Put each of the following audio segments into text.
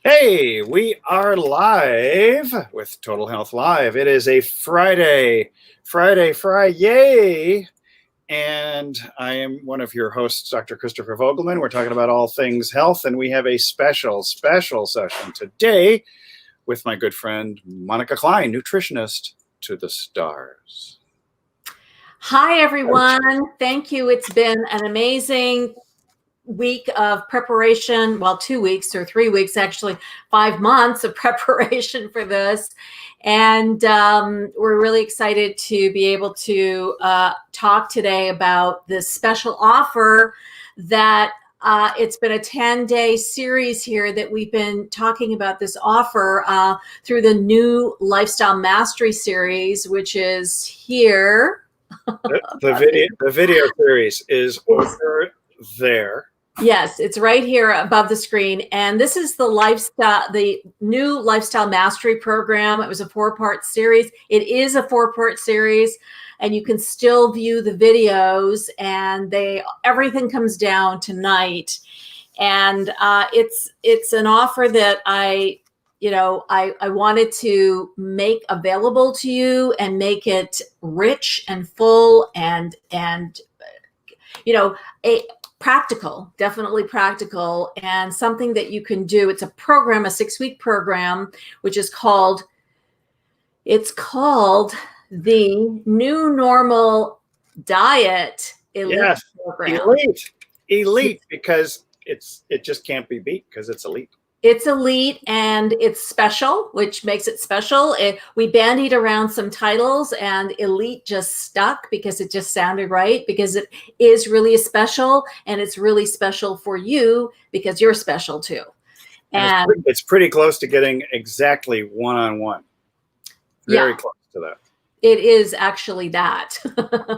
Hey, we are live with Total Health Live. It is a Friday, Friday, and I am one of your hosts, Dr. Christopher Vogelmann. We're talking about all things health, and we have a special session today with my good friend, Monika Klein, nutritionist to the stars. Hi, everyone. Thank you. It's been an amazing week of preparation. Well, 2 weeks or 3 weeks, actually, 5 months of preparation for this. And we're really excited to be able to talk today about this special offer that it's been a 10-day series here that we've been talking about this offer through the new Lifestyle Mastery series, which is here. The video series is over there. Yes, it's right here above the screen. And this is the new Lifestyle Mastery program. It was a 4-part series. It is a 4-part series, and you can still view the videos, and everything comes down tonight. And it's an offer that I wanted to make available to you and make it rich and full and practical, definitely practical, and something that you can do. It's a program, a 6-week program, which is called the New Normal Diet Elite Program. Elite, because it just can't be beat because it's elite. It's elite and it's special, which makes it special. We bandied around some titles, and elite just stuck because it just sounded right, because it is really special, and it's really special for you because you're special too. And it's pretty close to getting exactly one-on-one. Very close to that. It is actually that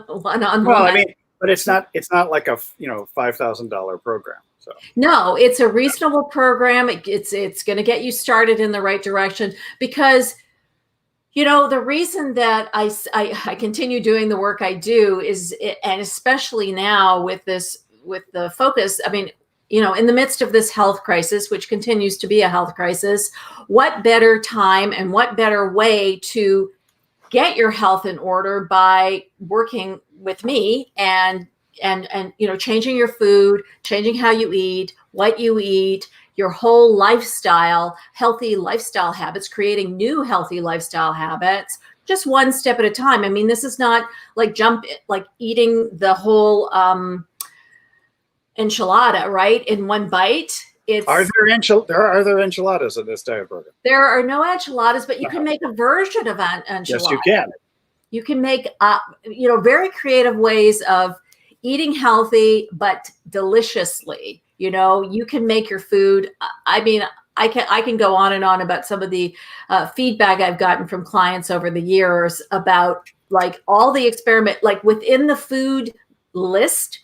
one-on-one. Well, I mean, but it's not like a $5,000 program. So. No, it's a reasonable program. It's going to get you started in the right direction, because the reason that I continue doing the work I do is, and especially now with the focus, I mean, in the midst of this health crisis, which continues to be a health crisis, what better time and what better way to get your health in order by working with me and changing your food, changing how you eat, what you eat, your whole lifestyle, healthy lifestyle habits, creating new healthy lifestyle habits, just one step at a time. I mean, this is not like eating the whole enchilada, right, in one bite. Are there enchiladas in this diet program? There are no enchiladas, but you can make a version of an enchilada. Yes, you can. You can make very creative ways of eating healthy but deliciously. You can make your food. I mean, I can go on and on about some of the feedback I've gotten from clients over the years about all the experiment, within the food list,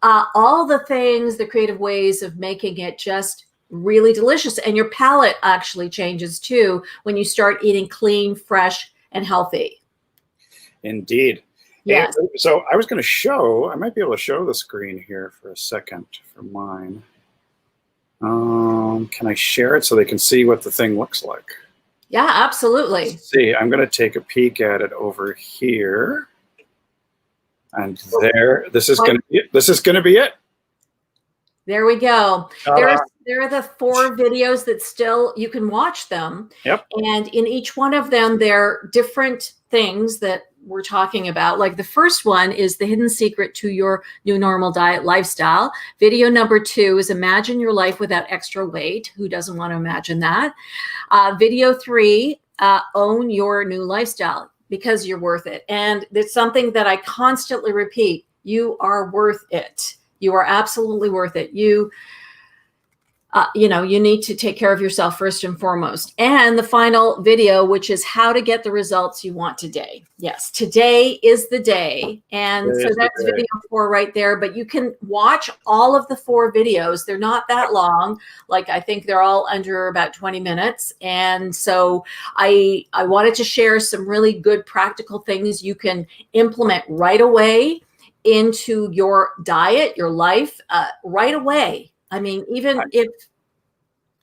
all the things, the creative ways of making it just really delicious. And your palate actually changes too when you start eating clean, fresh, and healthy. Indeed. Yes. And so I was going to I might be able to show the screen here for a second for mine. Can I share it so they can see what the thing looks like? Yeah, absolutely. Let's see, I'm going to take a peek at it over here. And there, this is going to be it. There we go. There are the 4 videos that still, you can watch them. Yep. And in each one of them, there are different things that we're talking about. Like the first one is the hidden secret to your new normal diet lifestyle. Video number 2 is imagine your life without extra weight. Who doesn't want to imagine that? Video 3, own your new lifestyle because you're worth it. And it's something that I constantly repeat. You are worth it. You are absolutely worth it. You need to take care of yourself first and foremost. And the final video, which is how to get the results you want today. Yes, today is the day. And so that's video 4 right there. But you can watch all of the 4 videos. They're not that long. I think they're all under about 20 minutes. And so I wanted to share some really good practical things you can implement right away into your diet, your life, right away. I mean, even if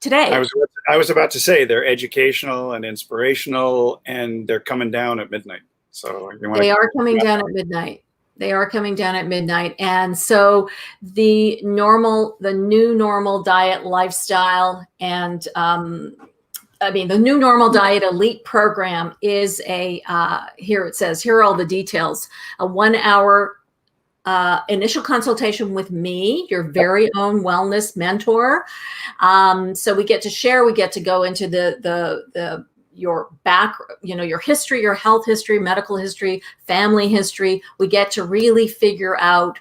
today. I was about to say they're educational and inspirational, and they're coming down at midnight. So they are coming down at midnight. They are coming down at midnight. And so the new normal diet lifestyle and the new normal diet elite program is here it says, here are all the details, a 1 hour initial consultation with me, your very own wellness mentor. So we get to share, we get to go into your your history, your health history, medical history, family history. We get to really figure out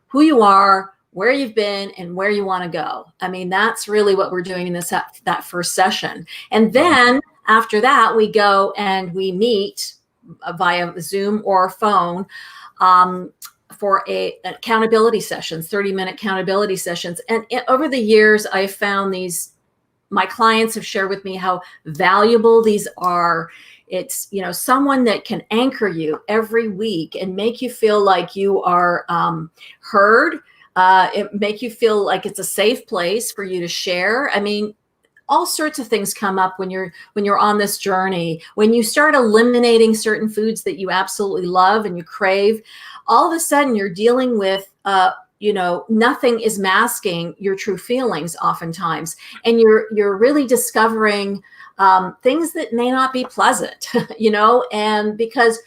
who you are, where you've been, and where you want to go. I mean, that's really what we're doing in that first session. And then after that, we go and we meet via Zoom or phone for accountability sessions, 30-minute accountability sessions. And over the years, I've found my clients have shared with me how valuable these are. It's, someone that can anchor you every week and make you feel like you are heard. It make you feel like it's a safe place for you to share. I mean, all sorts of things come up when you're on this journey. When you start eliminating certain foods that you absolutely love and you crave, all of a sudden you're dealing with nothing is masking your true feelings oftentimes. And you're really discovering things that may not be pleasant, and because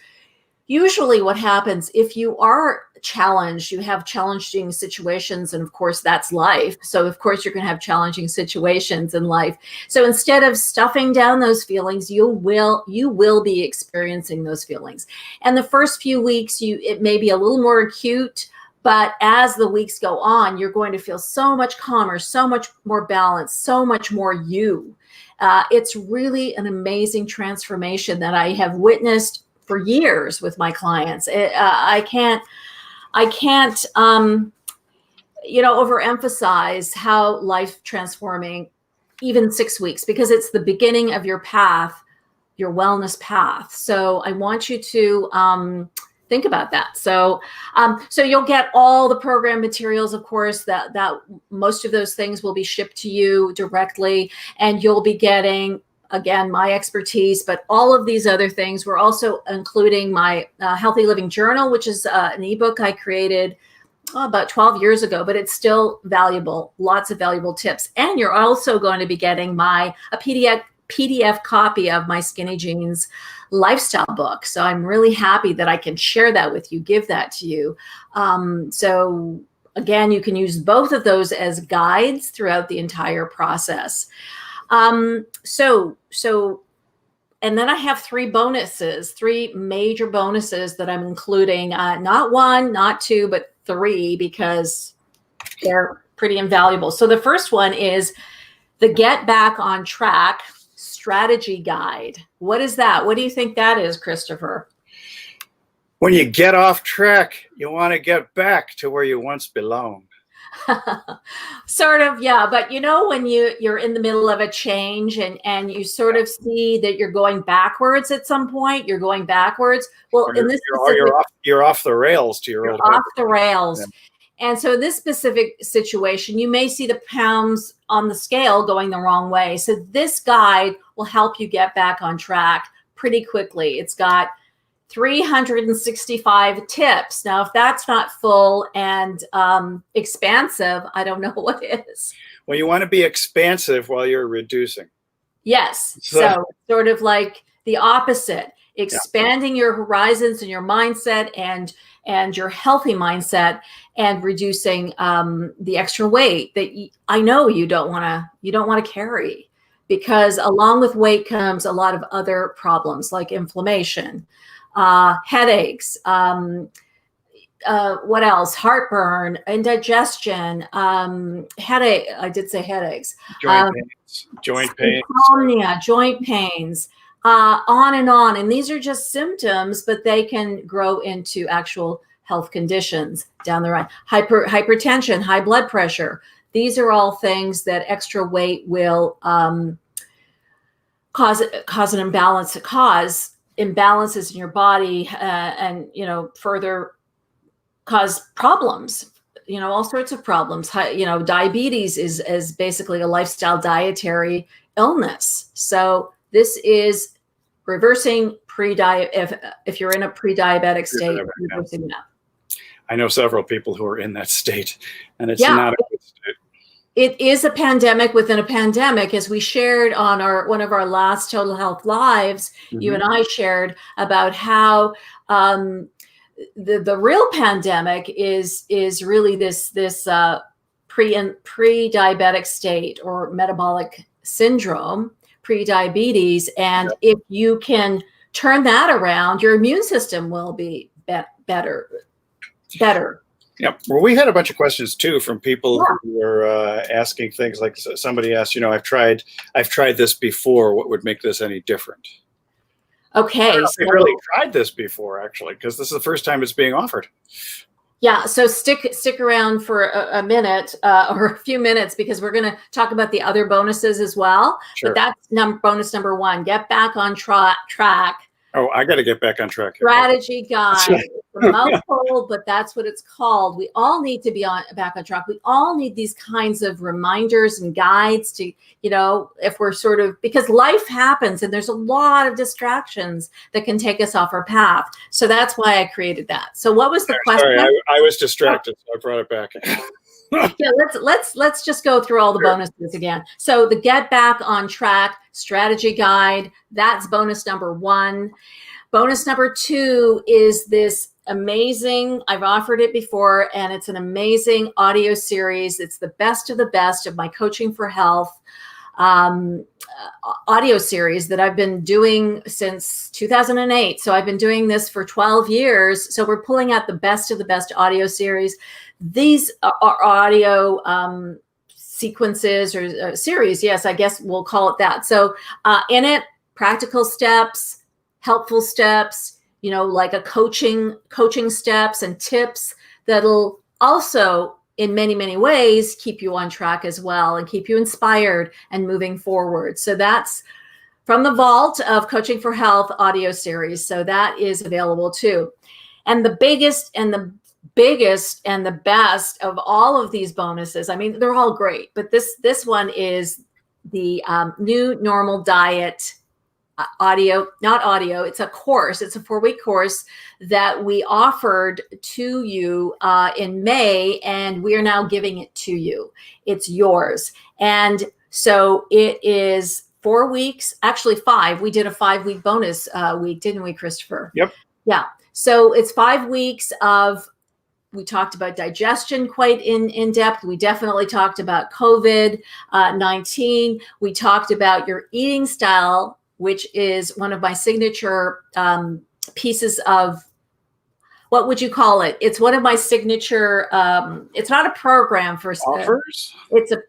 usually what happens if you are challenged, you have challenging situations, and of course that's life. So of course you're going to have challenging situations in life. So instead of stuffing down those feelings, you will be experiencing those feelings. And the first few weeks, it may be a little more acute, but as the weeks go on, you're going to feel so much calmer, so much more balanced, so much more you. It's really an amazing transformation that I have witnessed for years with my clients. I can't overemphasize how life transforming, even 6 weeks, because it's the beginning of your path, your wellness path. So I want you to think about that. So you'll get all the program materials, of course, that most of those things will be shipped to you directly, and you'll be getting, again, my expertise, but all of these other things. We're also including my Healthy Living Journal, which is an ebook I created about 12 years ago, but it's still valuable, lots of valuable tips. And you're also going to be getting a PDF copy of my Skinny Jeans lifestyle book. So I'm really happy that I can share that with you, give that to you. So again, you can use both of those as guides throughout the entire process. And then I have three major bonuses that I'm including, not one, not two, but three, because they're pretty invaluable. So the first one is the Get Back on Track Strategy Guide. What is that? What do you think that is, Christopher? When you get off track, you want to get back to where you once belonged. Sort of, yeah. But when you're in the middle of a change and you sort of see that you're going backwards at some point, you're going backwards. Well, in this you're off the rails to your old off the rails. Yeah. And so in this specific situation, you may see the pounds on the scale going the wrong way. So this guide will help you get back on track pretty quickly. It's got 365 tips. Now, if that's not full and expansive, I don't know what is. Well, you want to be expansive while you're reducing. Yes. So sort of like the opposite, expanding your horizons and your mindset and your healthy mindset, and reducing the extra weight that I know you don't want to carry, because along with weight comes a lot of other problems like inflammation, headaches, what else? Heartburn, indigestion, headache. I did say headaches. Joint pains, insomnia, joint pains, on and on. And these are just symptoms, but they can grow into actual health conditions down the line. Hypertension, high blood pressure. These are all things that extra weight will cause an imbalance, cause imbalances in your body, and further cause problems all sorts of problems. Diabetes is basically a lifestyle dietary illness. So this is reversing if you're in a pre-diabetic state, reversing that. I know several people who are in that state, and it's not a good state. It is a pandemic within a pandemic, as we shared on one of our last Total Health Lives. You and I shared about how the real pandemic is really this pre-diabetic state or metabolic syndrome, pre-diabetes, and if you can turn that around, your immune system will be better. Yeah. Well, we had a bunch of questions too from people who were asking things like, somebody asked, I've tried this before. What would make this any different? Okay. I've really tried this before, actually, because this is the first time it's being offered. Yeah. So stick around for a minute or a few minutes, because we're going to talk about the other bonuses as well. Sure. But that's bonus number 1. Get back on track. Oh, I got to get back on track. Strategy guide. It's a mouthful, but that's what it's called. We all need to be back on track. We all need these kinds of reminders and guides to, if we're because life happens and there's a lot of distractions that can take us off our path. So that's why I created that. So what was the question? Sorry, I was distracted, so I brought it back. Yeah, let's just go through all the bonuses again. So the Get Back on Track strategy guide, that's bonus number 1. Bonus number 2 is this amazing, I've offered it before, and it's an amazing audio series. It's the best of my Coaching for Health audio series that I've been doing since 2008. So I've been doing this for 12 years. So we're pulling out the best of the best audio series. These are audio sequences or series. Yes, I guess we'll call it that. So in it, practical steps, helpful steps, like a coaching steps and tips that'll also in many, many ways keep you on track as well and keep you inspired and moving forward. So that's from the vault of Coaching for Health audio series. So that is available too. And the biggest and the best of all of these bonuses, I mean, they're all great, but this one is the New Normal Diet not audio. It's a course. It's a 4-week course that we offered to you in May, and we are now giving it to you. It's yours. And so it is 4 weeks, actually 5. We did a 5-week bonus week, didn't we, Christopher? Yep. Yeah. So it's 5 weeks we talked about digestion quite in depth. We definitely talked about COVID-19. We talked about your eating style, which is one of my signature pieces of, what would you call it? It's one of my signature, it's not a program for offers. It's a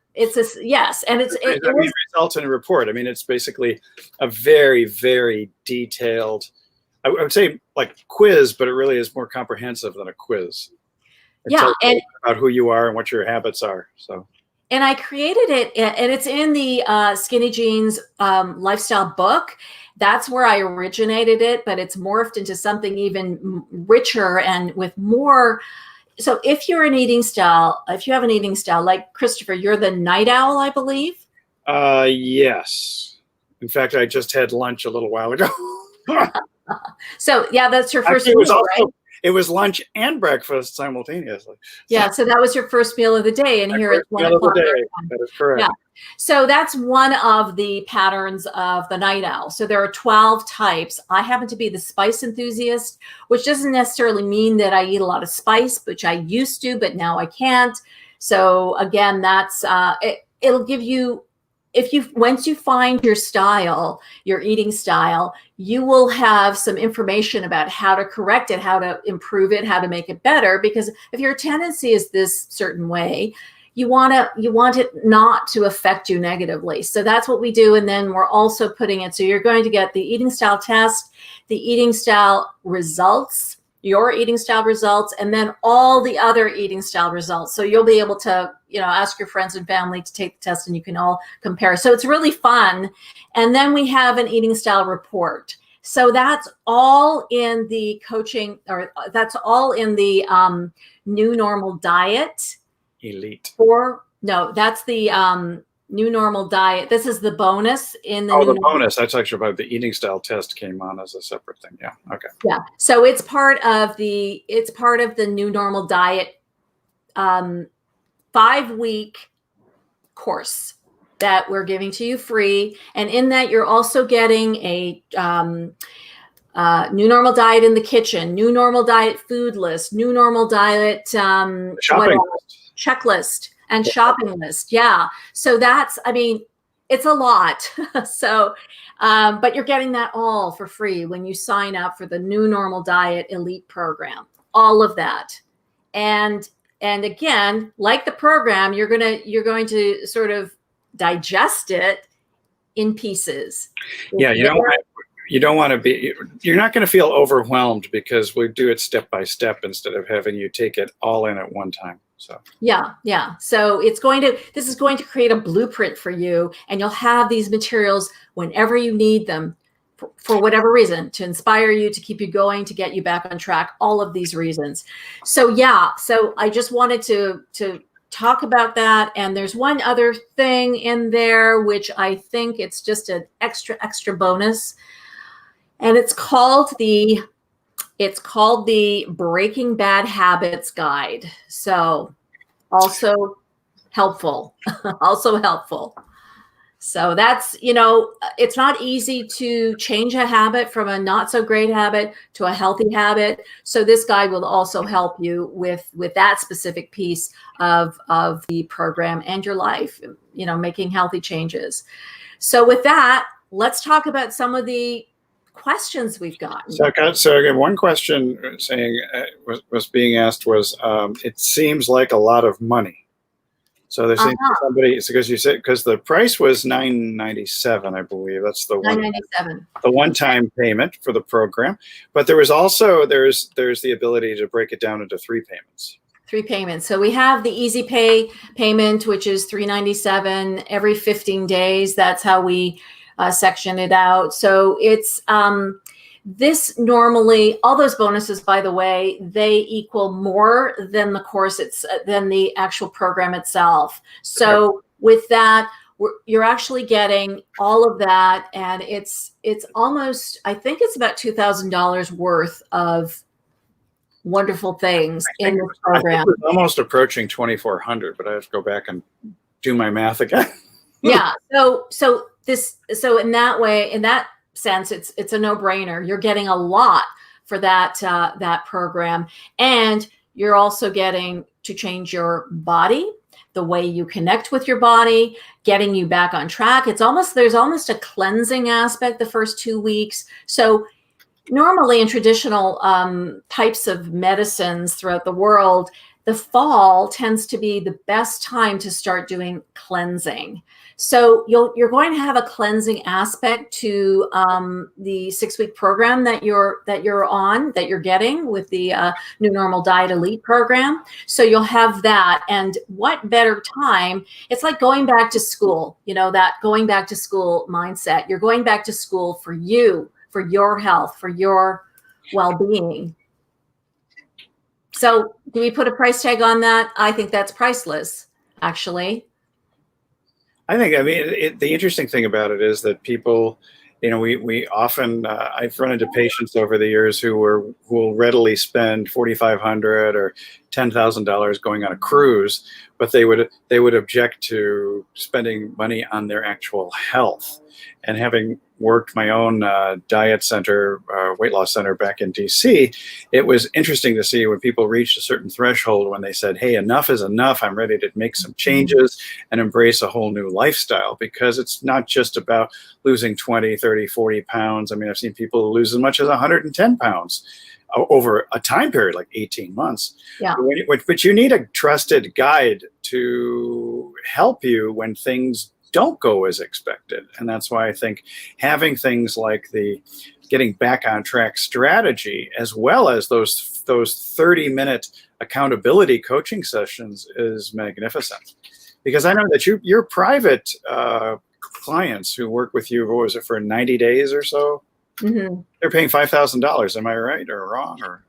yes. And it results in a report. I mean, it's basically a very, very detailed, I would say like quiz, but it really is more comprehensive than a quiz. And about who you are and what your habits are. So. And I created it, and it's in the Skinny Jeans lifestyle book. That's where I originated it, but it's morphed into something even richer and with more. So if you have an eating style like Christopher, you're the night owl, I believe. Yes. In fact, I just had lunch a little while ago. So yeah, that's your first meal, right? It was lunch and breakfast simultaneously. Yeah, so that was your first meal of the day, and here it's 1 o'clock. That is correct. Yeah. So that's one of the patterns of the night owl. So there are 12 types. I happen to be the spice enthusiast, which doesn't necessarily mean that I eat a lot of spice, which I used to, but now I can't. So again, that's it'll give you, once you find your style, your eating style, you will have some information about how to correct it, how to improve it, how to make it better. Because if your tendency is this certain way, you want it not to affect you negatively. So that's what we do. And then we're also putting it, so you're going to get the eating style test, the eating style results, your eating style results, and then all the other eating style results. So you'll be able to, ask your friends and family to take the test, and you can all compare. So it's really fun. And then we have an eating style report. So that's all in the coaching, or that's all in the new normal diet. Elite. No, that's the new normal diet. This is the bonus in the the bonus. That's actually about the eating style test came on as a separate thing. Yeah. Okay. Yeah. So it's part of the new normal diet 5-week course that we're giving to you free. And in that, you're also getting a new normal diet in the kitchen, new normal diet food list, new normal diet shopping checklist and shopping list. Yeah. So that's, I mean, it's a lot. So, but you're getting that all for free when you sign up for the New Normal Diet Elite program, all of that. And again, like the program, you're going to sort of digest it in pieces. Yeah, you don't want to be, you're not going to feel overwhelmed because we do it step by step instead of having you take it all in at one time. So yeah. So this is going to create a blueprint for you, and you'll have these materials whenever you need them for whatever reason, to inspire you, to keep you going, to get you back on track, all of these reasons. So yeah, so I just wanted to talk about that. And there's one other thing in there, which I think it's just an extra bonus. And it's called the Breaking Bad Habits Guide. So also helpful, So that's, it's not easy to change a habit from a not so great habit to a healthy habit. So this guide will also help you with that specific piece of the program and your life, making healthy changes. So with that, let's talk about some of the questions we've gotten. So again, one question saying was being asked was, it seems like a lot of money. So they're saying somebody, because you said, because the price was $997, I believe. That's the one-time payment for the program. But there was also there's the ability to break it down into 3 payments. 3 payments. So we have the easy pay payment, which is $397 every 15 days. That's how we section it out. So it's this normally, all those bonuses, by the way, they equal more than the course, than the actual program itself. So with that, you're actually getting all of that, and it's almost, I think it's about $2,000 worth of wonderful things in this program. It's almost approaching 2,400, but I have to go back and do my math again. Yeah. So in that way, in that sense, it's a no-brainer. You're getting a lot for that program, and you're also getting to change your body, the way you connect with your body, getting you back on track. There's almost a cleansing aspect the first 2 weeks. So normally in traditional types of medicines throughout the world, the fall tends to be the best time to start doing cleansing. So you're going to have a cleansing aspect to the 6-week program that you're getting with the New Normal Diet Elite program. So you'll have that, and what better time? It's like going back to school. That going back to school mindset. You're going back to school for you, for your health, for your well-being. So do we put a price tag on that? I think that's priceless, actually. The interesting thing about it is that people, we often, I've run into patients over the years who will readily spend $4,500 or $10,000 going on a cruise, but they would object to spending money on their actual health. And having worked my own diet center, weight loss center back in DC, it was interesting to see when people reached a certain threshold when they said, hey, enough is enough. I'm ready to make some changes and embrace a whole new lifestyle, because it's not just about losing 20, 30, 40 pounds. I mean, I've seen people lose as much as 110 pounds over a time period, like 18 months. Yeah. But you need a trusted guide to help you when things don't go as expected. And that's why I think having things like the getting back on track strategy, as well as those 30-minute accountability coaching sessions, is magnificent. Because I know that your private clients who work with you, what was it, for 90 days or so? Mhm. They're paying $5,000. Am I right or wrong? Or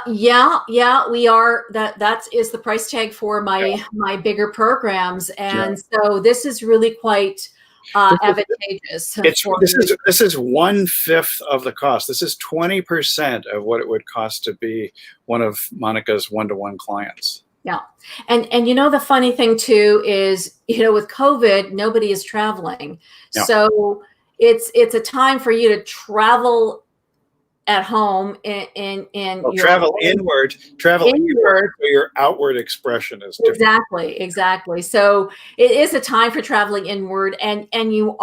Yeah, we are. That is the price tag for yeah, my bigger programs, yeah. and so this is really quite This is, advantageous it's for this me. is this is 1/5 of the cost. This is 20% of what it would cost to be one of Monica's one-to-one clients. Yeah, and the funny thing too is with COVID, nobody is traveling, Yeah. so it's a time for you to travel at home in Well, your own travel inward, inward. so your outward expression is different. Exactly. So it is a time for traveling inward, and you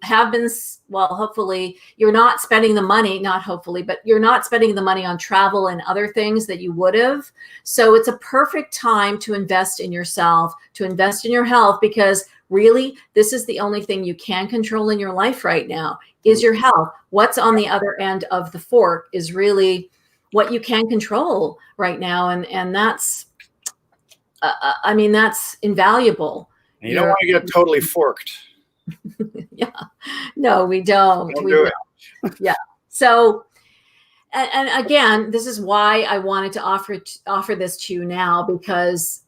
have been, well, hopefully you're not spending the money, not hopefully, but you're not spending the money on travel and other things that you would have. So it's a perfect time to invest in yourself, to invest in your health, because really this is the only thing you can control in your life right now is your health. What's on the other end of the fork is really what you can control right now, and that's I mean, that's invaluable. And you don't want to get totally forked. Yeah, no, we don't. Don't We do don't. it. Yeah. So, and again, this is why I wanted to offer this to you now, because,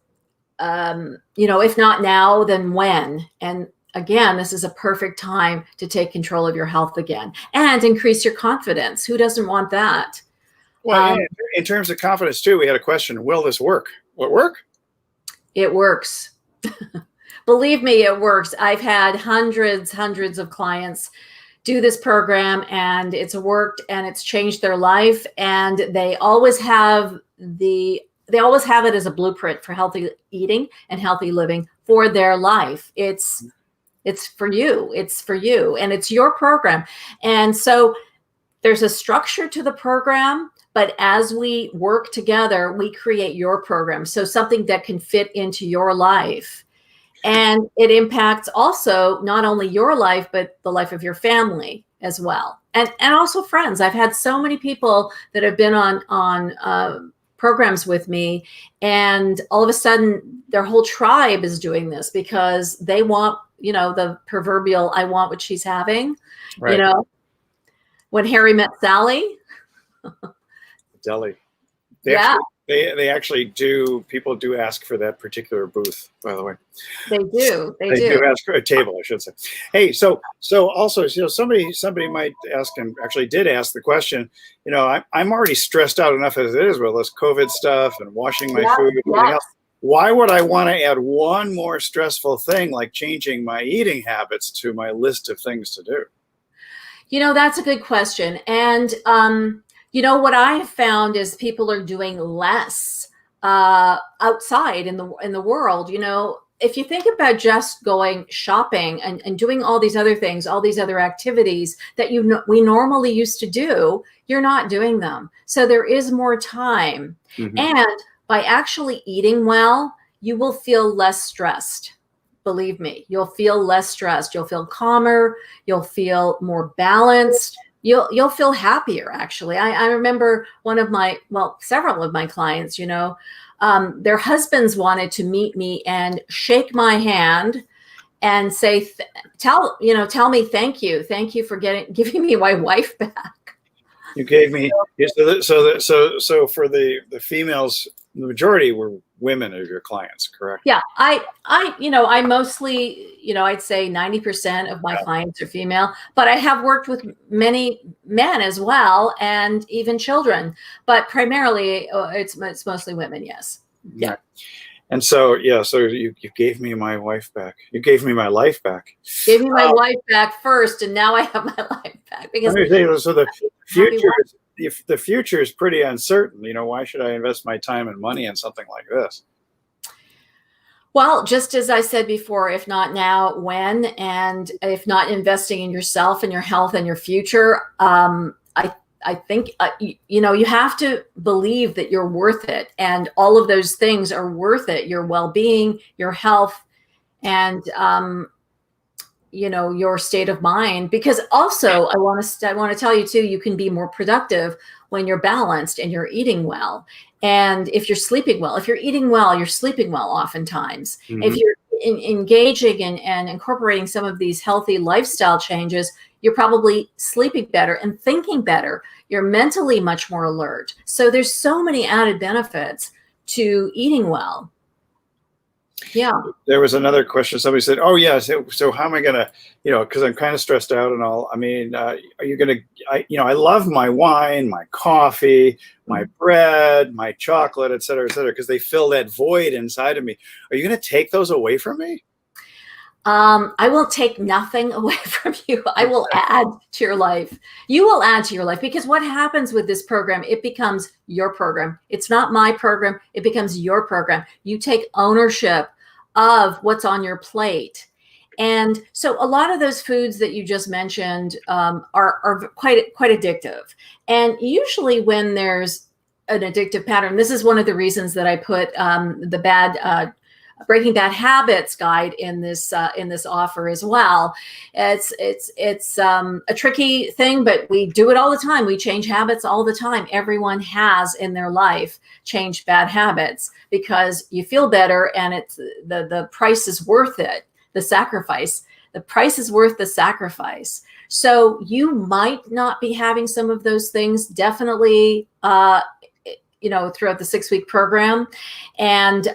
if not now, then when? And again, this is a perfect time to take control of your health again and increase your confidence. Who doesn't want that? Well, in terms of confidence too, we had a question: will this work? What work? It works. Believe me, it works. I've had hundreds of clients do this program, and it's worked and it's changed their life. And they always have it as a blueprint for healthy eating and healthy living for their life. It's for you. It's for you, and it's your program. And so there's a structure to the program, but as we work together, we create your program. So something that can fit into your life. And it impacts also not only your life, but the life of your family as well. And also friends. I've had so many people that have been on programs with me, and all of a sudden their whole tribe is doing this because they want, the proverbial, I want what she's having, Right. When Harry met Sally. Deli. Yeah. They actually do. People do ask for that particular booth, by the way. They do. They do ask for a table, I should say. Hey, so also, somebody might ask, and actually did ask the question. I'm already stressed out enough as it is with this COVID stuff and washing my food and everything else. Why would I want to add one more stressful thing like changing my eating habits to my list of things to do? That's a good question. And what I have found is people are doing less outside in the world. If you think about just going shopping and doing all these other things, all these other activities that we normally used to do, you're not doing them. So there is more time. Mm-hmm. And by actually eating well, you will feel less stressed. Believe me, you'll feel less stressed. You'll feel calmer. You'll feel more balanced. You'll feel happier, actually. I remember several of my clients, their husbands wanted to meet me and shake my hand and say, tell me, thank you for giving me my wife back. You gave me, so for the females, the majority were women of your clients, correct? Yeah, I mostly, I'd say 90% of my clients are female, but I have worked with many men as well, and even children, but primarily it's mostly women. Yes. Yeah. Right. And so you gave me my wife back. You gave me my life back. Gave me my wife back first, and now I have my life back. Because so the future is pretty uncertain. Why should I invest my time and money in something like this? Well, just as I said before, if not now, when? And if not investing in yourself and your health and your future, I think, you have to believe that you're worth it. And all of those things are worth it. Your well-being, your health, and, your state of mind. Because also I want to tell you too, you can be more productive when you're balanced and you're eating well. And if you're sleeping well, if you're eating well, you're sleeping well oftentimes. Mm-hmm. engaging and incorporating some of these healthy lifestyle changes, you're probably sleeping better and thinking better. You're mentally much more alert. So there's so many added benefits to eating well. Yeah. There was another question. Somebody said, "Oh yeah, so how am I gonna, because I'm kind of stressed out and all. I mean, are you gonna? I love my wine, my coffee, my bread, my chocolate, et cetera, because they fill that void inside of me. Are you gonna take those away from me?" I will take nothing away from you. I will add to your life. You will add to your life, because what happens with this program, it becomes your program. It's not my program. It becomes your program. You take ownership of what's on your plate. And so a lot of those foods that you just mentioned are quite addictive. And usually when there's an addictive pattern, this is one of the reasons that I put the Breaking Bad Habits guide in this offer as well. It's a tricky thing, but we do it all the time. We change habits all the time. Everyone has in their life changed bad habits because you feel better, and it's the price is worth it. The sacrifice. The price is worth the sacrifice. So you might not be having some of those things. Definitely. Throughout the 6-week program, and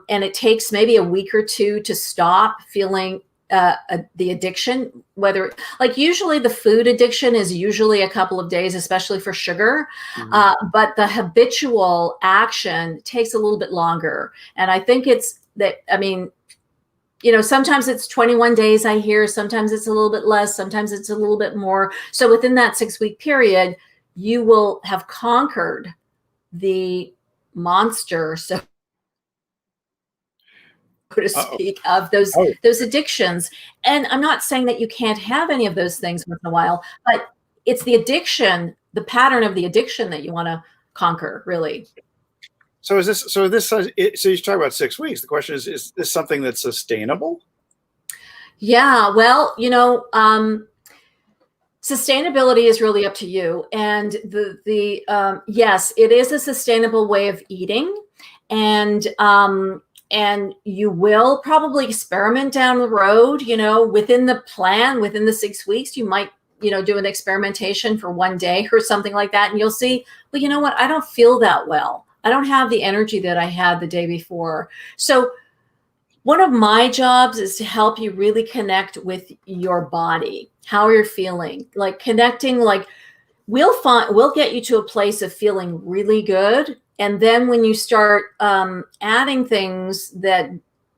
it takes maybe a week or two to stop feeling the addiction. Whether, like, usually the food addiction is usually a couple of days, especially for sugar, but the habitual action takes a little bit longer. And I think it's that. I mean, sometimes it's 21 days. I hear sometimes it's a little bit less, sometimes it's a little bit more. So within that 6-week period, you will have conquered the monster, so to speak, of those addictions. And I'm not saying that you can't have any of those things once in a while, but it's the addiction, the pattern of the addiction, that you want to conquer, really. So so you talk about 6 weeks. The question is this something that's sustainable? Yeah, well, sustainability is really up to you. And yes, it is a sustainable way of eating. And you will probably experiment down the road, within the plan, within the 6 weeks, you might, do an experimentation for one day or something like that. And you'll see, well, you know what? I don't feel that well. I don't have the energy that I had the day before. So one of my jobs is to help you really connect with your body, how you're feeling, like connecting, like we'll get you to a place of feeling really good. And then when you start adding things that,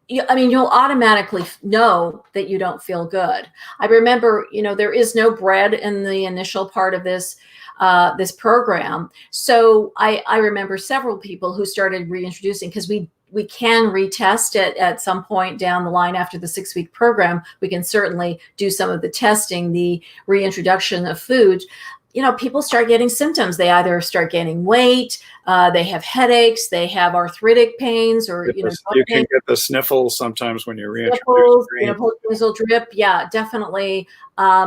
you'll automatically know that you don't feel good. I remember, there is no bread in the initial part of this program. So I remember several people who started reintroducing, because we can retest it at some point down the line after the 6-week program. We can certainly do some of the testing, the reintroduction of food. People start getting symptoms. They either start gaining weight, they have headaches, they have arthritic pains, or you can get the sniffles sometimes when you're reintroducing. Nasal drip. Yeah, definitely.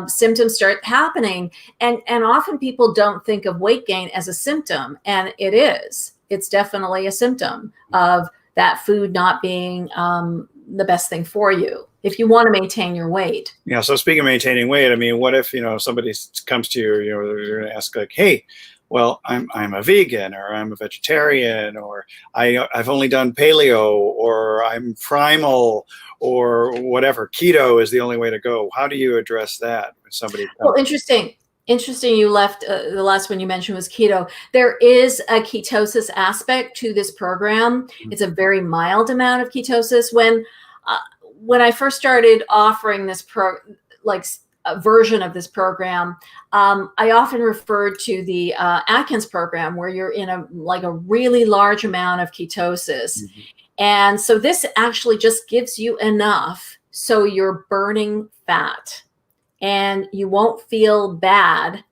Symptoms start happening, and often people don't think of weight gain as a symptom, and it is. It's definitely a symptom of that food not being the best thing for you if you want to maintain your weight. Yeah. So speaking of maintaining weight, I mean, what if, somebody comes to you, you're going to ask, like, hey, well, I'm a vegan, or I'm a vegetarian, or I've only done paleo, or I'm primal, or whatever. Keto is the only way to go. How do you address that when somebody comes? Well, interesting. You left the last one you mentioned was keto. There is a ketosis aspect to this program. It's a very mild amount of ketosis. When I first started offering this a version of this program, I often referred to the Atkins program, where you're in a really large amount of ketosis. And so this actually just gives you enough so you're burning fat and you won't feel bad.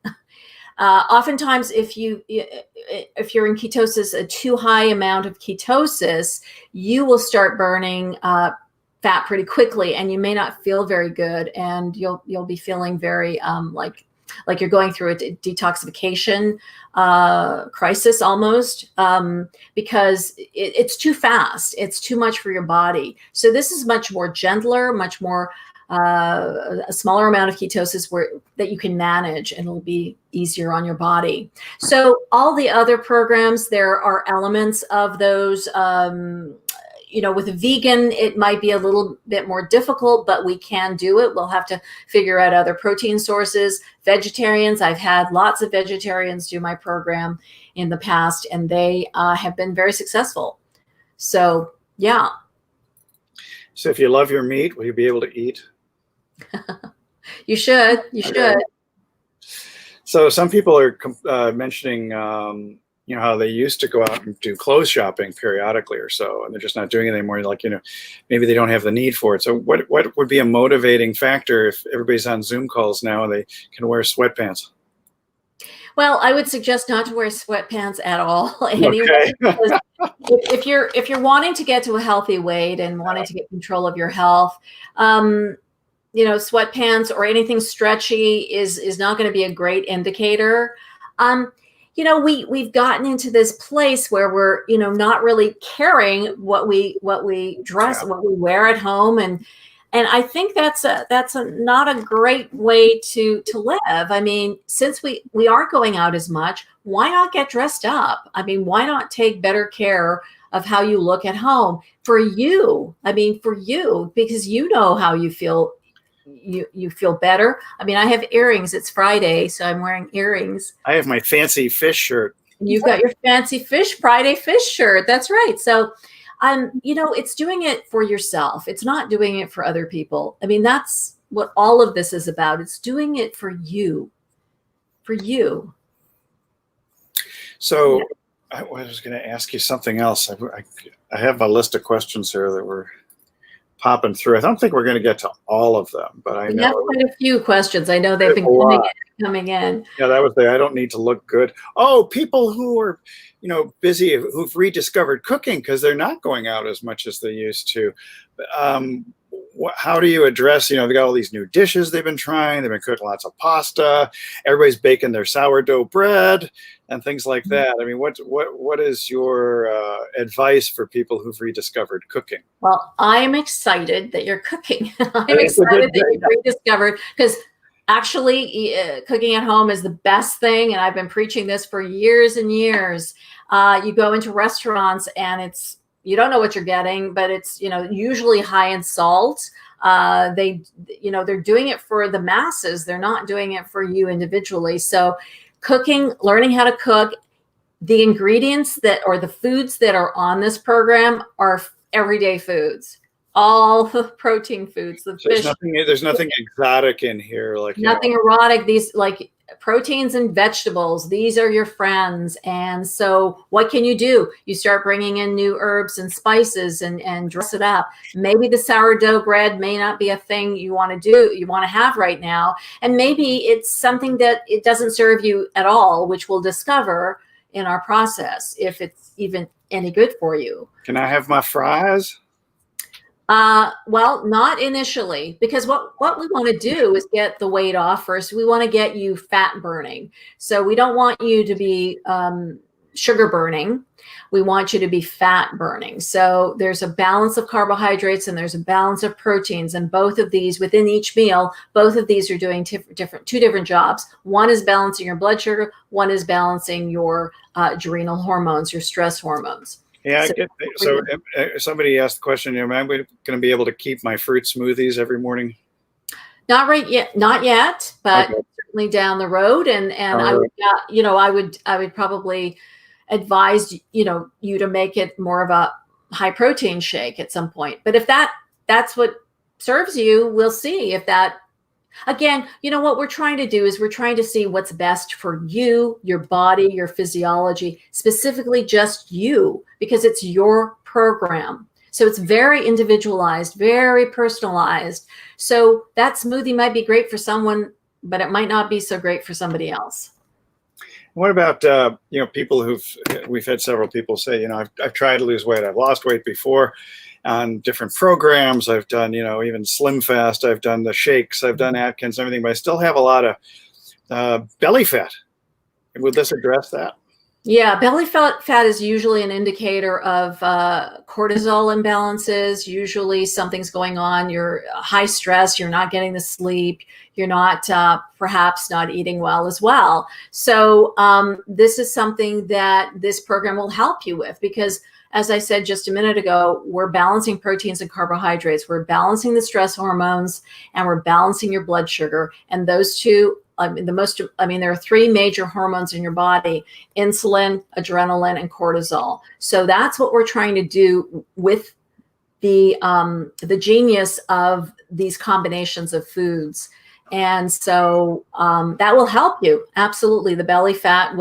Oftentimes, if you're in ketosis, a too high amount of ketosis, you will start burning fat pretty quickly, and you may not feel very good, and you'll be feeling very like you're going through a detoxification crisis almost, because it's too fast. It's too much for your body. So this is much more gentler, much more a smaller amount of ketosis that you can manage, and it'll be easier on your body. So all the other programs, there are elements of those. With a vegan, it might be a little bit more difficult, but we can do it. We'll have to figure out other protein sources. Vegetarians, I've had lots of vegetarians do my program in the past, and they have been very successful. So, yeah. So if you love your meat, will you be able to eat? You should. You should. So some people are mentioning, how they used to go out and do clothes shopping periodically or so, and they're just not doing it anymore. Like, maybe they don't have the need for it. So what would be a motivating factor if everybody's on Zoom calls now and they can wear sweatpants? Well, I would suggest not to wear sweatpants at all anyway. Okay. if you're wanting to get to a healthy weight and wanting to get control of your health, sweatpants or anything stretchy is not going to be a great indicator. We've gotten into this place where we're, not really caring what we dress, what we wear at home. And I think that's not a great way to live. I mean, since we aren't going out as much, why not get dressed up? I mean, why not take better care of how you look at home for you? I mean, for you, because you know how you feel. You feel better. I mean, I have earrings. It's Friday, so I'm wearing earrings. I have my fancy fish shirt. You've got your fancy Friday fish shirt. That's right. So, it's doing it for yourself. It's not doing it for other people. I mean, that's what all of this is about. It's doing it for you. For you. So I was going to ask you something else. I have a list of questions here that were popping through. I don't think we're going to get to all of them, but I know. We have quite a few questions. I know they've been coming in. Yeah, that was I don't need to look good. Oh, people who are, busy, who've rediscovered cooking because they're not going out as much as they used to. How do you address, they got all these new dishes they've been trying. They've been cooking lots of pasta. Everybody's baking their sourdough bread and things like that. I mean, what is your advice for people who've rediscovered cooking? Well, I'm excited that you're cooking. I'm excited that you've rediscovered, because actually cooking at home is the best thing. And I've been preaching this for years and years. You go into restaurants and you don't know what you're getting, but it's, usually high in salt. They're doing it for the masses. They're not doing it for you individually. So cooking, learning how to cook, the ingredients or the foods that are on this program are everyday foods, all the protein foods, the fish. There's nothing exotic in here. Nothing erotic. These proteins and vegetables, these are your friends. And so what can you do? You start bringing in new herbs and spices and dress it up. Maybe the sourdough bread may not be a thing you want to have right now. And maybe it's something that it doesn't serve you at all, which we'll discover in our process if it's even any good for you. Can I have my fries? Well, not initially, because what we want to do is get the weight off first. We want to get you fat burning. So we don't want you to be sugar burning. We want you to be fat burning. So there's a balance of carbohydrates and there's a balance of proteins, and both of these within each meal, both of these are doing two different jobs. One is balancing your blood sugar. One is balancing your adrenal hormones, your stress hormones. Yeah, so somebody asked the question, am I going to be able to keep my fruit smoothies every morning? Not yet, but okay. Certainly down the road. And I would probably advise, you to make it more of a high protein shake at some point. But if that's what serves you, we'll see if that. Again, what we're trying to do is we're trying to see what's best for you, your body, your physiology, specifically just you, because it's your program. So it's very individualized, very personalized. So that smoothie might be great for someone, but it might not be so great for somebody else. What about, people we've had several people say, I've tried to lose weight. I've lost weight before on different programs. I've done, even Slim Fast. I've done the shakes. I've done Atkins, everything, but I still have a lot of belly fat. Would this address that? Yeah, belly fat is usually an indicator of cortisol imbalances. Usually something's going on. You're high stress. You're not getting the sleep. You're not perhaps not eating well as well. So this is something that this program will help you with, because as I said just a minute ago, we're balancing proteins and carbohydrates. We're balancing the stress hormones, and we're balancing your blood sugar. And those two, there are three major hormones in your body: insulin, adrenaline, and cortisol. So that's what we're trying to do with the genius of these combinations of foods. And so that will help you. Absolutely. The belly fat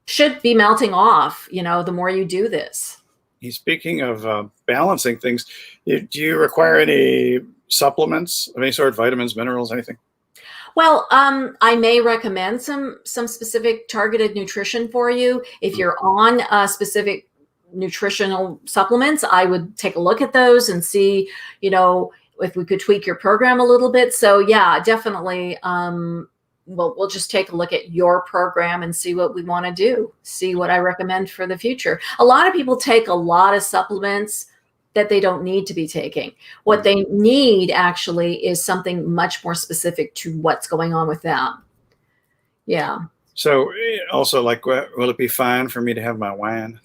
should be melting off, the more you do this. Speaking of balancing things, do you require any supplements of any sort, vitamins, minerals, anything? Well, I may recommend some specific targeted nutrition for you. If you're on specific nutritional supplements, I would take a look at those and see, if we could tweak your program a little bit. So yeah, definitely. We'll just take a look at your program and see what we want to do, see what I recommend for the future. A lot of people take a lot of supplements that they don't need to be taking. What they need actually is something much more specific to what's going on with them. Yeah. So also, will it be fine for me to have my wine?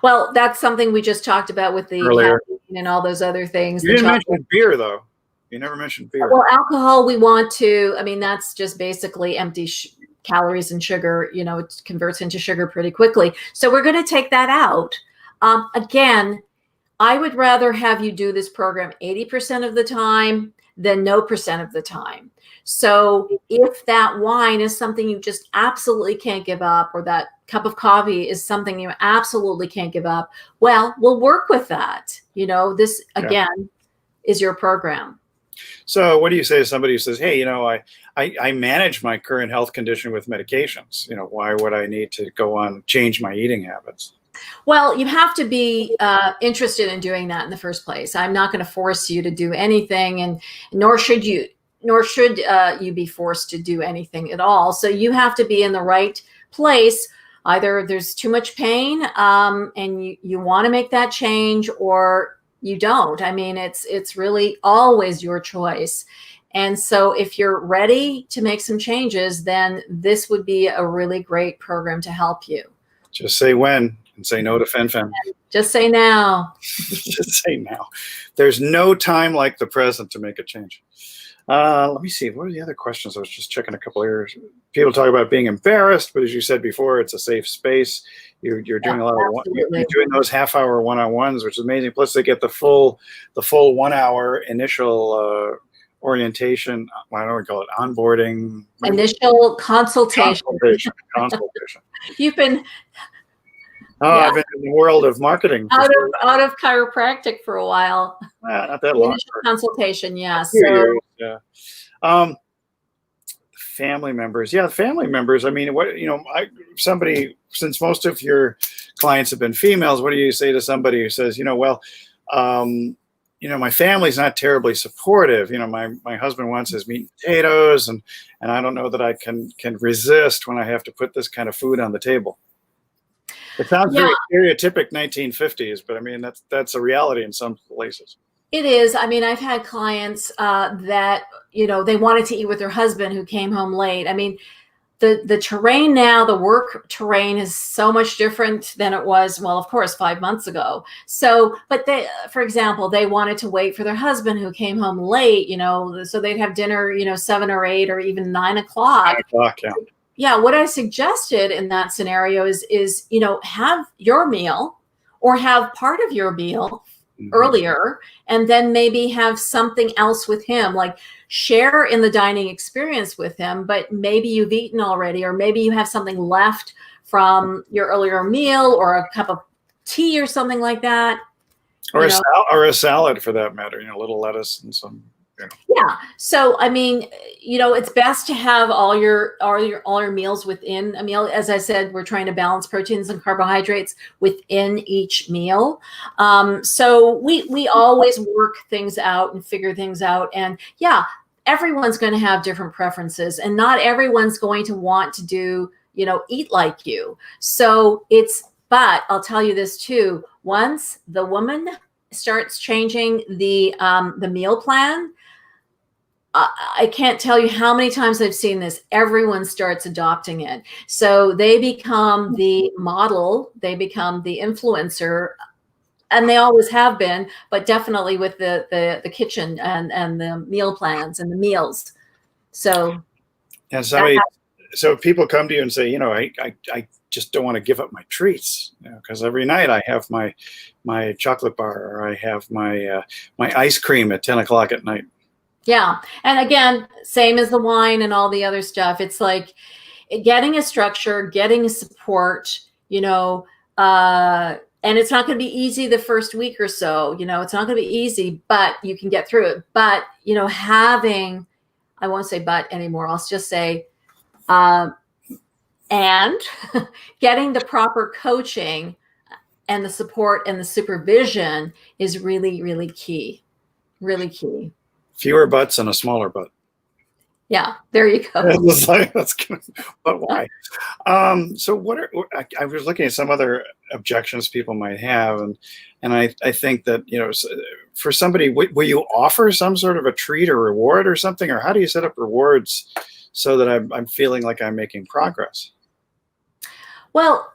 Well, that's something we just talked about with the caffeine and all those other things. You didn't mention beer, though. You never mentioned beer. Well, alcohol, that's just basically empty calories and sugar. It converts into sugar pretty quickly. So we're going to take that out. Again, I would rather have you do this program 80% of the time than no percent of the time. So if that wine is something you just absolutely can't give up, or that cup of coffee is something you absolutely can't give up, well, we'll work with that. This, again, is your program. So what do you say to somebody who says, hey, I manage my current health condition with medications. Why would I need to change my eating habits? Well, you have to be interested in doing that in the first place. I'm not going to force you to do anything, and nor should you be forced to do anything at all. So you have to be in the right place. Either there's too much pain and you want to make that change, or you don't. It's really always your choice. And so if you're ready to make some changes, then this would be a really great program to help you. Just say when and say no to fen-phen. Just say now. Just say now. There's no time like the present to make a change. Let me see. What are the other questions? I was just checking a couple areas. People talk about being embarrassed, but as you said before, it's a safe space. You're doing a lot of you're doing those half-hour one-on-ones, which is amazing. Plus, they get the full 1 hour initial orientation. I don't know what we call it, onboarding. Initial consultation. Consultation. You've been. I've been in the world of marketing. Out of chiropractic for a while. Not that long. Initial consultation, yes. Yeah. Family members. Yeah, family members. Somebody, since most of your clients have been females, what do you say to somebody who says, my family's not terribly supportive. My husband wants his meat and potatoes, and I don't know that I can resist when I have to put this kind of food on the table. It sounds very stereotypic 1950s, but that's a reality in some places. It is. I've had clients that, they wanted to eat with their husband who came home late. The terrain now, the work terrain is so much different than it was, well, of course, 5 months ago. So, but for example, they wanted to wait for their husband who came home late, so they'd have dinner, 7 or 8 or even 9 o'clock. 9 o'clock, yeah. Yeah, what I suggested in that scenario is have your meal or have part of your meal earlier, and then maybe have something else with him, like share in the dining experience with him, but maybe you've eaten already, or maybe you have something left from your earlier meal, or a cup of tea or something like that. Or a salad for that matter, a little lettuce and some. Yeah. So, it's best to have all your meals within a meal. As I said, we're trying to balance proteins and carbohydrates within each meal. So we always work things out and figure things out. And everyone's going to have different preferences, and not everyone's going to want to do, eat like you. So but I'll tell you this too, once the woman starts changing the meal plan, I can't tell you how many times I've seen this. Everyone starts adopting it. So they become the model, they become the influencer, and they always have been, but definitely with the kitchen and the meal plans and the meals. So, and so people come to you and say, I just don't want to give up my treats, because every night I have my chocolate bar, or I have my ice cream at 10 o'clock at night. Yeah. And again, same as the wine and all the other stuff. It's like getting a structure, getting a support, and it's not going to be easy the first week or so. It's not going to be easy, but you can get through it. But, having, I won't say but anymore. I'll just say, and getting the proper coaching and the support and the supervision is really, really key. Really key. Fewer butts and a smaller butt. Yeah, there you go. But why? So I was looking at some other objections people might have, and I think that, for somebody, will you offer some sort of a treat or reward or something, or how do you set up rewards so that I'm feeling like I'm making progress? Well,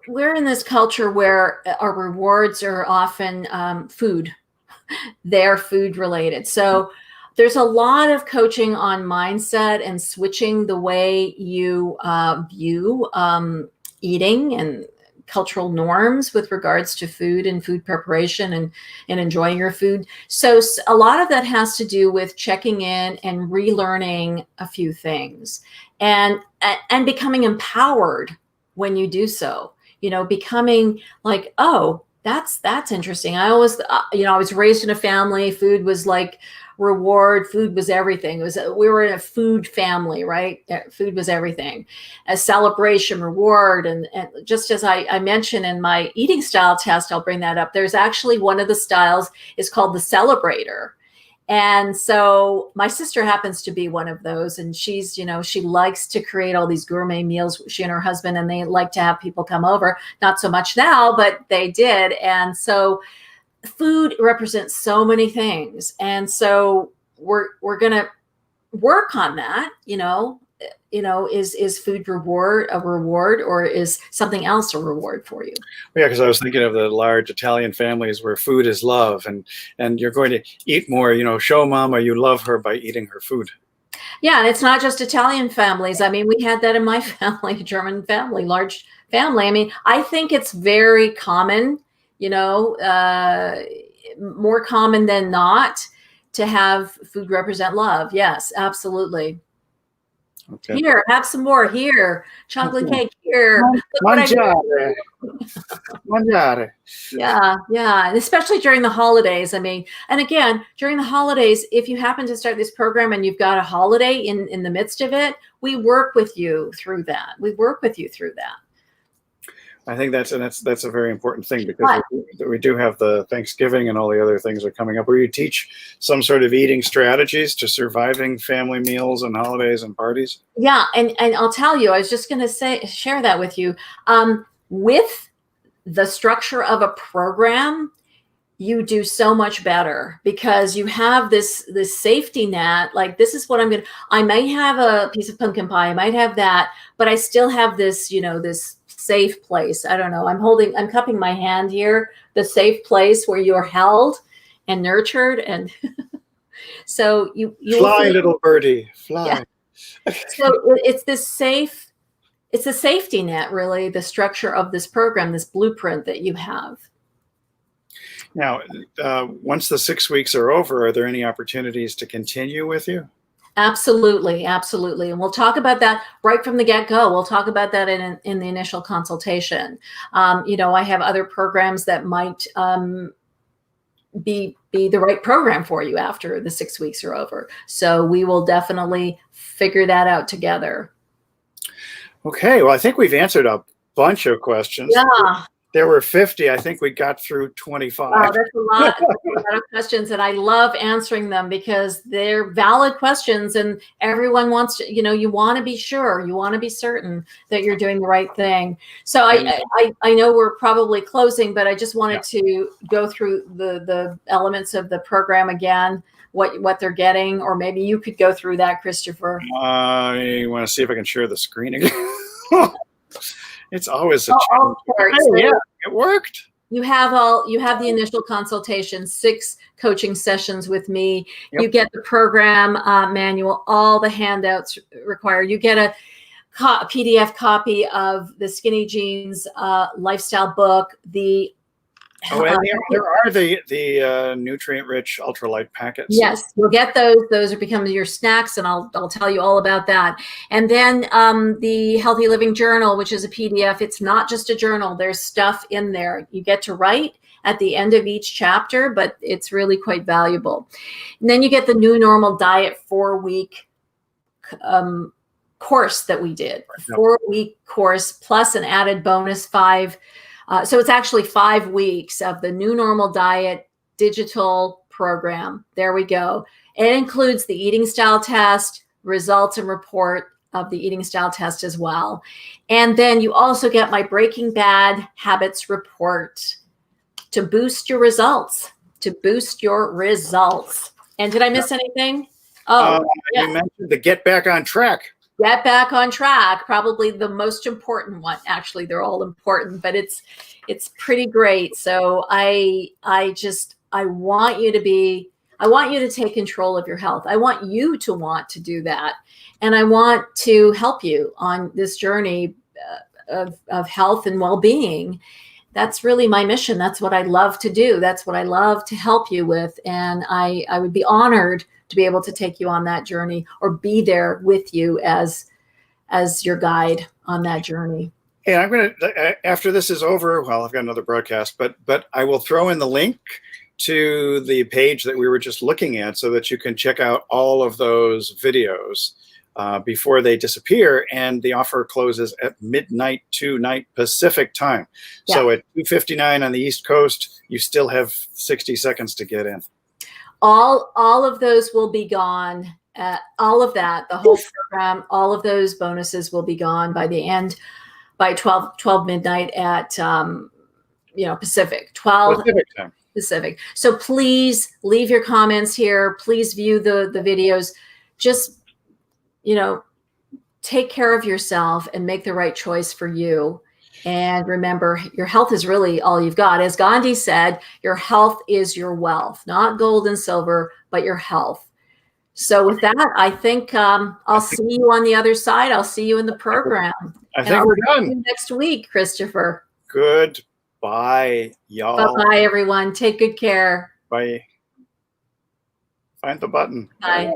we're in this culture where our rewards are often food. They're food related. So there's a lot of coaching on mindset and switching the way you view eating and cultural norms with regards to food and food preparation and enjoying your food. So a lot of that has to do with checking in and relearning a few things and becoming empowered when you do so, becoming like, oh, that's interesting. I always, I was raised in a family. Food was like reward. Food was everything. We were in a food family, right? Food was everything. A celebration, reward, and just as I mentioned in my eating style test, I'll bring that up. There's actually one of the styles is called the celebrator. And so my sister happens to be one of those, and she's, she likes to create all these gourmet meals, she and her husband, and they like to have people come over. Not so much now, but they did. And so food represents so many things. And so we're going to work on that, is food reward a reward, or is something else a reward for you? Yeah, because I was thinking of the large Italian families where food is love, and you're going to eat more, show mama you love her by eating her food. Yeah, and it's not just Italian families. I mean, we had that in my family, German family, large family. I mean, I think it's very common, more common than not to have food represent love. Yes, absolutely. Okay. Here, have some more. Here, chocolate cake. Here, mangiare. Mangiare. Yeah, and especially during the holidays. I mean, and again, during the holidays, if you happen to start this program and you've got a holiday in the midst of it, we work with you through that. I think that's a very important thing, because we do have the Thanksgiving and all the other things are coming up, where you teach some sort of eating strategies to surviving family meals and holidays and parties. Yeah, and I'll tell you, I was just going to share that with you. With the structure of a program, you do so much better, because you have this safety net. Like, this is what I might have a piece of pumpkin pie, I might have that, but I still have this, this safe place. I don't know. I'm cupping my hand here, the safe place where you're held and nurtured. And so you fly, little birdie, fly. Yeah. So it's a safety net, really, the structure of this program, this blueprint that you have. Now, once the 6 weeks are over, are there any opportunities to continue with you? Absolutely. And we'll talk about that right from the get-go. We'll talk about that in the initial consultation. I have other programs that might be the right program for you after the 6 weeks are over. So we will definitely figure that out together. Okay. Well, I think we've answered a bunch of questions. Yeah. There were 50. I think we got through 25. Wow, that's a lot, that's a lot of questions, and I love answering them because they're valid questions, and everyone wants to, you want to be sure, you want to be certain that you're doing the right thing. So I know we're probably closing, but I just wanted to go through the elements of the program again, what they're getting, or maybe you could go through that, Christopher. I want to see if I can share the screen again. It's always a challenge. So yeah, it worked. You have the initial consultation, 6 coaching sessions with me. Yep. You get the program manual, all the handouts required. You get a PDF copy of the Skinny Jeans lifestyle book, and there are the nutrient-rich ultralight packets. Yes, you'll get those. Those are becoming your snacks, and I'll tell you all about that. And then the Healthy Living Journal, which is a PDF. It's not just a journal. There's stuff in there. You get to write at the end of each chapter, but it's really quite valuable. And then you get the New Normal Diet 4-week course that we did. 4-week course plus an added bonus 5. So it's actually 5 weeks of the New Normal Diet digital program. There we go. It includes the eating style test, results and report of the eating style test as well. And then you also get my Breaking Bad Habits report to boost your results, And did I miss anything? You mentioned the Get Back on Track. Get Back on Track, probably the most important one. Actually, they're all important, but it's pretty great. So I want you to take control of your health. I want you to want to do that. And I want to help you on this journey of health and well-being. That's really my mission. That's what I love to do. That's what I love to help you with. And I would be honored to be able to take you on that journey or be there with you as your guide on that journey. And I'm going to, after this is over, well, I've got another broadcast, but I will throw in the link to the page that we were just looking at so that you can check out all of those videos before they disappear. And the offer closes at midnight tonight Pacific time. Yeah. So at 2:59 on the East Coast, you still have 60 seconds to get in. All of those will be gone. All of that, the whole program, all of those bonuses will be gone by the end, by 12 midnight at Pacific, 12 Pacific time. Pacific. So please leave your comments here. Please view the videos. Just take care of yourself and make the right choice for you. And remember, your health is really all you've got. As Gandhi said, your health is your wealth, not gold and silver, but your health. So with that, I think I'll see you on the other side. I'll see you in the program. I think we're done. See you next week, Christopher. Goodbye, y'all. Bye-bye, everyone. Take good care. Bye. Find the button. Bye.